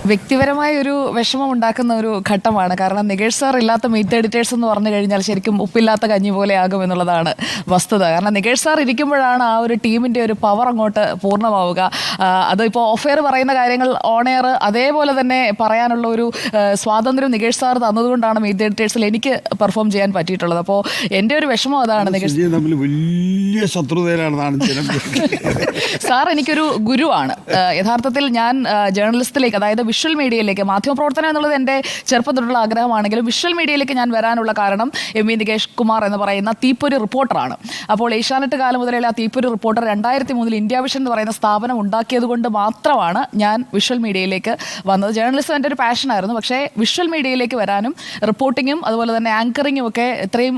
വ്യക്തിപരമായ ഒരു വിഷമം ഉണ്ടാക്കുന്ന ഒരു ഘട്ടമാണ്. കാരണം നികേഷ് സാർ ഇല്ലാത്ത മീറ്റ് എഡിറ്റേഴ്സ് എന്ന് പറഞ്ഞു കഴിഞ്ഞാൽ ശരിക്കും ഉപ്പില്ലാത്ത കഞ്ഞി പോലെ ആകും എന്നുള്ളതാണ് വസ്തുത. കാരണം നികേഷ് സാർ ഇരിക്കുമ്പോഴാണ് ആ ഒരു ടീമിൻ്റെ ഒരു പവർ അങ്ങോട്ട് പൂർണ്ണമാവുക. അതിപ്പോൾ ഓഫ് എയർ പറയുന്ന കാര്യങ്ങൾ ഓൺ എയർ അതേപോലെ തന്നെ പറയാനുള്ള ഒരു സ്വാതന്ത്ര്യം നികേഷ് സാർ തന്നതുകൊണ്ടാണ് മീറ്റ് എഡിറ്റേഴ്സിൽ എനിക്ക് പെർഫോം ചെയ്യാൻ പറ്റിയിട്ടുള്ളത്. അപ്പോൾ എൻ്റെ ഒരു വിഷമം അതാണ്. നികേഷ് വലിയ ശത്രുതയിലാണ് സാർ എനിക്കൊരു ഗുരുവാണ്. യഥാർത്ഥത്തിൽ ഞാൻ ജേർണലിസ്റ്റിലേക്ക്, അതായത് വിഷ്വൽ മീഡിയയിലേക്ക്, മാധ്യമപ്രവർത്തനം എന്നുള്ളത് എൻ്റെ ചെറുപ്പം തൊട്ടുള്ള ആഗ്രഹമാണെങ്കിലും വിഷ്വൽ മീഡിയയിലേക്ക് ഞാൻ വരാനുള്ള കാരണം എം വി നികേഷ് കുമാർ എന്ന് പറയുന്ന തീപ്പൊരി റിപ്പോർട്ടറാണ്. അപ്പോൾ ഏഷ്യാനെറ്റ് കാലം മുതലുള്ള ആ തീപ്പൊരി റിപ്പോർട്ടർ 2003 ഇന്ത്യ വിഷൻ എന്ന് പറയുന്ന സ്ഥാപനം ഉണ്ടാക്കിയത് കൊണ്ട് മാത്രമാണ് ഞാൻ വിഷ്വൽ മീഡിയയിലേക്ക് വന്നത്. ജേർണലിസം എൻ്റെ ഒരു പാഷനായിരുന്നു. പക്ഷേ വിഷ്വൽ മീഡിയയിലേക്ക് വരാനും റിപ്പോർട്ടിങ്ങും അതുപോലെ തന്നെ ആങ്കറിങ്ങും ഒക്കെ ഇത്രയും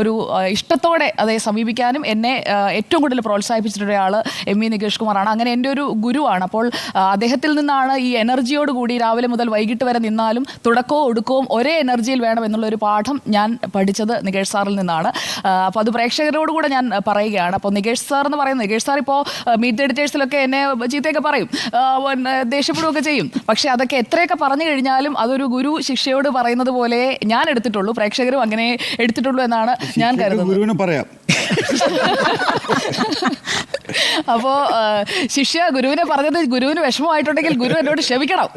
ഒരു ഇഷ്ടത്തോടെ അതേ സമീപിക്കാനും എന്നെ ഏറ്റവും കൂടുതൽ പ്രോത്സാഹിപ്പിച്ചിട്ടൊരാൾ എം വി നികേഷ് കുമാറാണ്. അങ്ങനെ എൻ്റെ ഒരു ഗുരുവാണ്. അപ്പോൾ അദ്ദേഹത്തിൽ നിന്നാണ് ഈ എനർജിയോട് കൂടി രാവിലെ മുതൽ വൈകിട്ട് വരെ നിന്നാലും തുടക്കവും ഒടുക്കവും ഒരേ എനർജിയിൽ വേണം എന്നുള്ളൊരു പാഠം ഞാൻ പഠിച്ചത് നികേഷ് സാറിൽ നിന്നാണ്. അപ്പോൾ അത് പ്രേക്ഷകരോട് കൂടെ ഞാൻ പറയുകയാണ്. അപ്പോൾ നികേഷ് സാർ എന്ന് പറയുന്നത്, നികേഷ് സാർ ഇപ്പോൾ മീറ്റ് എഡിറ്റേഴ്സിലൊക്കെ എന്നെ ചീത്തയൊക്കെ പറയും, ദേഷ്യപ്പെടുകയൊക്കെ ചെയ്യും. പക്ഷേ അതൊക്കെ എത്രയൊക്കെ പറഞ്ഞു കഴിഞ്ഞാലും അതൊരു ഗുരു ശിക്ഷയോട് പറയുന്നത് പോലെ ഞാൻ എടുത്തിട്ടുള്ളൂ, പ്രേക്ഷകരും അങ്ങനെ എടുത്തിട്ടുള്ളൂ എന്നാണ് ഞാൻ കരുതുന്നത്. പറയാം. അപ്പോൾ ശിഷ്യ ഗുരുവിനെ പറഞ്ഞത് ഗുരുവിന് വിഷമമായിട്ടുണ്ടെങ്കിൽ ഗുരു എന്നോട് ക്ഷമിക്കണം,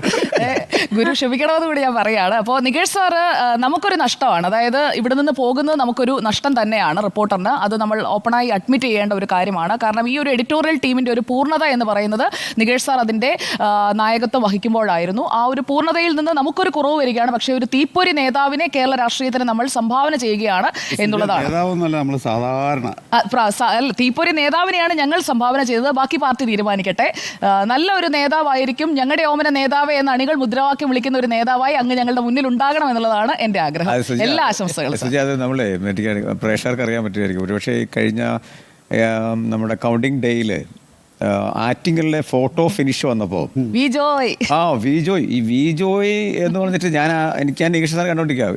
ഗുരു ക്ഷമിക്കണമെന്ന് കൂടി ഞാൻ പറയുകയാണ്. അപ്പോൾ നികേഷ് സാറ് നമുക്കൊരു നഷ്ടമാണ്. അതായത് ഇവിടെ നിന്ന് പോകുന്നത് നമുക്കൊരു നഷ്ടം തന്നെയാണ് റിപ്പോർട്ടറിന്. അത് നമ്മൾ ഓപ്പണായി അഡ്മിറ്റ് ചെയ്യേണ്ട ഒരു കാര്യമാണ്. കാരണം ഈ ഒരു എഡിറ്റോറിയൽ ടീമിൻ്റെ ഒരു പൂർണ്ണത എന്ന് പറയുന്നത് നികേഷ് സാർ അതിൻ്റെ നായകത്വം വഹിക്കുമ്പോഴായിരുന്നു. ആ ഒരു പൂർണ്ണതയിൽ നിന്ന് നമുക്കൊരു കുറവ് വരികയാണ്. പക്ഷേ ഒരു തീപ്പൊരി നേതാവിനെ കേരള രാഷ്ട്രീയത്തിന് നമ്മൾ സംഭാവന ചെയ്യുകയാണ് എന്നുള്ളതാണ്. തീപ്പൊരി നേതാവിനെയാണ് ഞങ്ങൾ സംഭാവന ചെയ്തത്. ബാക്കി പാർട്ടി തീരുമാനിക്കട്ടെ. നല്ല ഒരു നേതാവായിരിക്കും, ഞങ്ങളുടെ ഓമന നേതാവേ എന്ന അണികൾ മുദ്രാവാക്യം വിളിക്കുന്ന ഒരു നേതാവായി അങ്ങ് ഞങ്ങളുടെ മുന്നിൽ ഉണ്ടാകണം എന്നുള്ളതാണ് എൻ്റെ ആഗ്രഹം. എല്ലാ ആശംസകളും. അത് നമ്മളെ പ്രേക്ഷകർക്ക് അറിയാൻ പറ്റുമായിരിക്കും. ഒരുപക്ഷെ കഴിഞ്ഞ നമ്മുടെ കൗണ്ടിങ് ഡേയിൽ ആറ്റിങ്ങലിലെ ഫോട്ടോ ഫിനിഷ് വന്നപ്പോൾ വിജോയ് ഈ വിജോയ് എന്ന് പറഞ്ഞിട്ട് ഞാൻ നികേഷ് സാർ കണ്ടോണ്ടിരിക്കാം.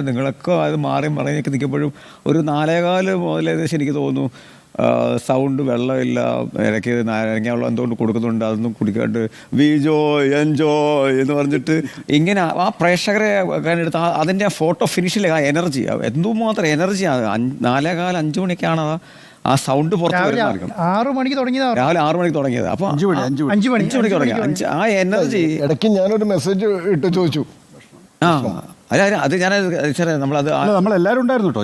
നിങ്ങളൊക്കെ അത് മാറി മറിഞ്ഞൊക്കെ നിൽക്കുമ്പോഴും ഒരു 4:15 മുതൽ ഏകദേശം എനിക്ക് തോന്നുന്നു സൗണ്ട് വെള്ളമില്ല, ഇടയ്ക്ക് നാരങ്ങ വെള്ളം എന്തുകൊണ്ട് കൊടുക്കുന്നുണ്ട്, അതൊന്നും കുടിക്കാണ്ട് വിജോയ് എൻജോയ് എന്ന് പറഞ്ഞിട്ട് ഇങ്ങനെ ആ പ്രേക്ഷകരെ എടുത്ത് അതിൻ്റെ ആ ഫോട്ടോ ഫിനിഷിലെ ആ എനർജി, എന്തുമാത്രം എനർജിയാണ്. 4:15-5 മണിക്കാണ് ആ സൗണ്ട് പുറത്ത് വരുന്നതായിരിക്കും. 6 മണിക്ക് തുടങ്ങിയത്, രാവിലെ 6 മണിക്ക് തുടങ്ങിയത്. അപ്പോൾ 5 മണിക്ക് തുടങ്ങി. ആ എനർജി ഇടയ്ക്ക് ഞാനൊരു മെസ്സേജ് ഇട്ട് ചോദിച്ചു. അത് ഞാൻ നമ്മളെല്ലാവരും ഉണ്ടായിരുന്നു കേട്ടോ.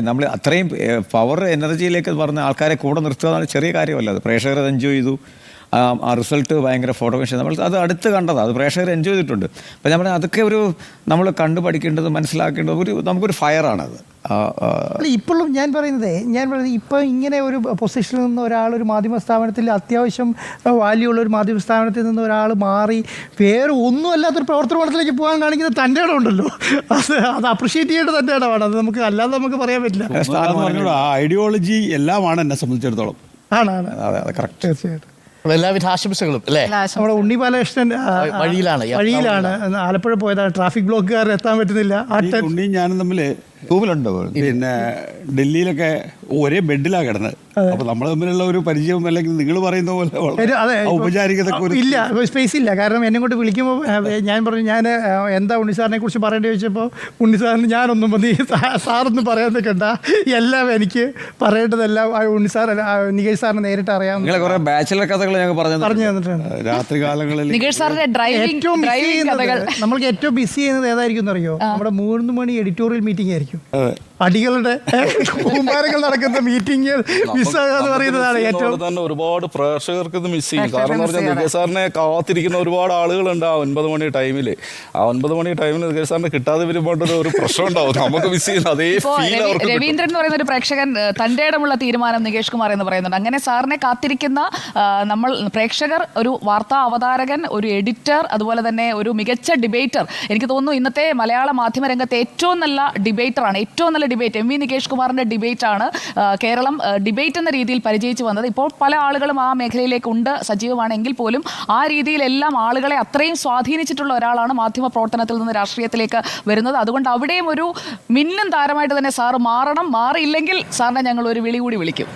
നമ്മൾ അത്രയും പവർ എനർജിയിലേക്ക് പറഞ്ഞ ആൾക്കാരെ കൂടെ നിർത്തുക എന്നാണ് ചെറിയ കാര്യമല്ല. അത് പ്രേക്ഷകർ അത് എൻജോയ് ചെയ്തു. ആ റിസൾട്ട് ഭയങ്കര ഫോട്ടോഗ്രാഫി നമ്മൾ അത് അടുത്ത് കണ്ടതാണ്. അത് പ്രേക്ഷകർ എൻജോയ് ചെയ്തിട്ടുണ്ട്. അപ്പം നമ്മൾ അതൊക്കെ നമ്മൾ കണ്ടു പഠിക്കേണ്ടത് മനസ്സിലാക്കേണ്ടത് നമുക്കൊരു ഫയറാണത്. ഇപ്പോഴും ഞാൻ പറയുന്നത് ഇപ്പോൾ ഇങ്ങനെ ഒരു പൊസിഷനിൽ നിന്ന് ഒരാൾ ഒരു മാധ്യമ സ്ഥാപനത്തിൽ അത്യാവശ്യം വാല്യൂ ഉള്ള ഒരു മാധ്യമ സ്ഥാപനത്തിൽ നിന്ന് ഒരാൾ മാറി വേറെ ഒന്നും അല്ലാത്തൊരു പ്രവർത്തനത്തിലേക്ക് പോകാൻ കാണിക്കുന്ന തൻ്റെ ഇടം ഉണ്ടല്ലോ, അത് അപ്രിഷ്യേറ്റ് ചെയ്യേണ്ടത് തൻ്റെ ഇടമാണ്. അത് നമുക്ക് അല്ലാതെ നമുക്ക് പറയാൻ പറ്റില്ല. ഐഡിയോളജി എല്ലാമാണ് എന്നെ സംബന്ധിച്ചിടത്തോളം. ആണ് കറക്റ്റ്. തീർച്ചയായിട്ടും. എല്ലാവിധ ആശംസകളും അല്ലേ. നമ്മുടെ ഉണ്ണി ബാലകൃഷ്ണൻ വഴിയിലാണ് ആലപ്പുഴ പോയതാണ്. ട്രാഫിക് ബ്ലോക്കുകാരൻ എത്താൻ പറ്റുന്നില്ല. ഉണ്ണി ഞാനും തമ്മിൽ റൂമിലുണ്ടോ? പിന്നെ ഡൽഹിയിലൊക്കെ ഒരേ ബെഡിലാണ് കിടന്നത്. അപ്പൊ നമ്മൾ തമ്മിലുള്ള ഒരു പരിചയം അല്ലെങ്കിൽ നിങ്ങൾ പറയുന്ന പോലെ ഔപചാരികത ഇല്ല, സ്പേസ് ഇല്ല. കാരണം എന്നെ കൊണ്ട് വിളിക്കുമ്പോൾ ഞാൻ പറഞ്ഞു, ഞാൻ എന്താ ഉണ്ണി സാറിനെ കുറിച്ച് പറയേണ്ടി ചോദിച്ചപ്പോൾ ഉണ്ണി സാറിന് ഞാനൊന്നും മതി, സാറൊന്നും പറയാൻ നിൽക്കണ്ട, എല്ലാം എനിക്ക് പറയേണ്ടതെല്ലാം ഉണ്ണി സാർ നികേഷ് സാറിന് നേരിട്ട് അറിയാം. ബാച്ചിലർ കഥകൾ പറഞ്ഞു തന്നിട്ടുണ്ട്. രാത്രി കാലങ്ങളിൽ നമ്മൾക്ക് ഏറ്റവും ബിസി ചെയ്യുന്നത് ഏതായിരിക്കും എന്നറിയോ? നമ്മുടെ 3 മണി എഡിറ്റോറിയൽ മീറ്റിംഗ് ആയിരിക്കും. അടികളുടെ കൂമ്പാരങ്ങൾ നടക്കുന്ന മീറ്റിംഗ് മിസ്സാകാന്ന് പറയുന്നതാണ് ഏറ്റവും തന്നെ. ഒരുപാട് പ്രേക്ഷകർക്ക് ഇത് മിസ് ചെയ്യും. കാരണം എന്ന് പറഞ്ഞാൽ നികേഷ് സാറിനെ കാത്തിരിക്കുന്ന ഒരുപാട് ആളുകളുണ്ട്. ആ 9 മണി ടൈമിൽ 9 മണി ടൈമിൽ നികേഷ് സാറിനെ കിട്ടാതെ വരുമ്പോൾ ഒരു പ്രശ്നം ഉണ്ടാവും. നമുക്ക് മിസ് ചെയ്യുന്ന അതേ ഫീൽ. രവീന്ദ്രൻ എന്ന് പറയുന്ന ഒരു പ്രേക്ഷകൻ തൻ്റെ ഇടമുള്ള തീരുമാനം നികേഷ് കുമാർ എന്ന് പറയുന്നുണ്ട്. അങ്ങനെ സാറിനെ കാത്തിരിക്കുന്ന നമ്മൾ പ്രേക്ഷകർ, ഒരു വാർത്താ അവതാരകൻ, ഒരു എഡിറ്റർ, അതുപോലെ തന്നെ ഒരു മികച്ച ഡിബേറ്റർ. എനിക്ക് തോന്നുന്നു ഇന്നത്തെ മലയാള മാധ്യമ രംഗത്തെ ഏറ്റവും നല്ല ഡിബേറ്റർ ഡിബേറ്ററാണ്. ഏറ്റവും നല്ല ഡിബേറ്റ് എം വി നികേഷ് കുമാറിൻ്റെ ഡിബേറ്റാണ് കേരളം ഡിബേറ്റ് എന്ന രീതിയിൽ പരിചയിച്ചു വന്നത്. ഇപ്പോൾ പല ആളുകളും ആ മേഖലയിലേക്ക് ഉണ്ട്, സജീവമാണെങ്കിൽ പോലും ആ രീതിയിലെല്ലാം ആളുകളെ അത്രയും സ്വാധീനിച്ചിട്ടുള്ള ഒരാളാണ് മാധ്യമ പ്രവർത്തനത്തിൽ നിന്ന് രാഷ്ട്രീയത്തിലേക്ക് വരുന്നത്. അതുകൊണ്ട് അവിടെയും ഒരു മിന്നും താരമായിട്ട് തന്നെ സാറ് മാറണം. മാറിയില്ലെങ്കിൽ സാറിനെ ഞങ്ങൾ ഒരു വിളി കൂടി വിളിക്കും.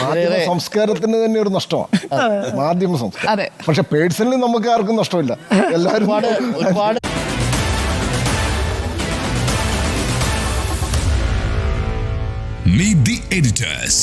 മാധ്യമ സംസ്കാരത്തിന് തന്നെ ഒരു നഷ്ടമാണ് മാധ്യമ സംസ്കാരം. അതെ. പക്ഷെ പേഴ്സണലി നമുക്ക് ആർക്കും നഷ്ടമില്ല. എല്ലാവരും ഒരുപാട് Meet the editors.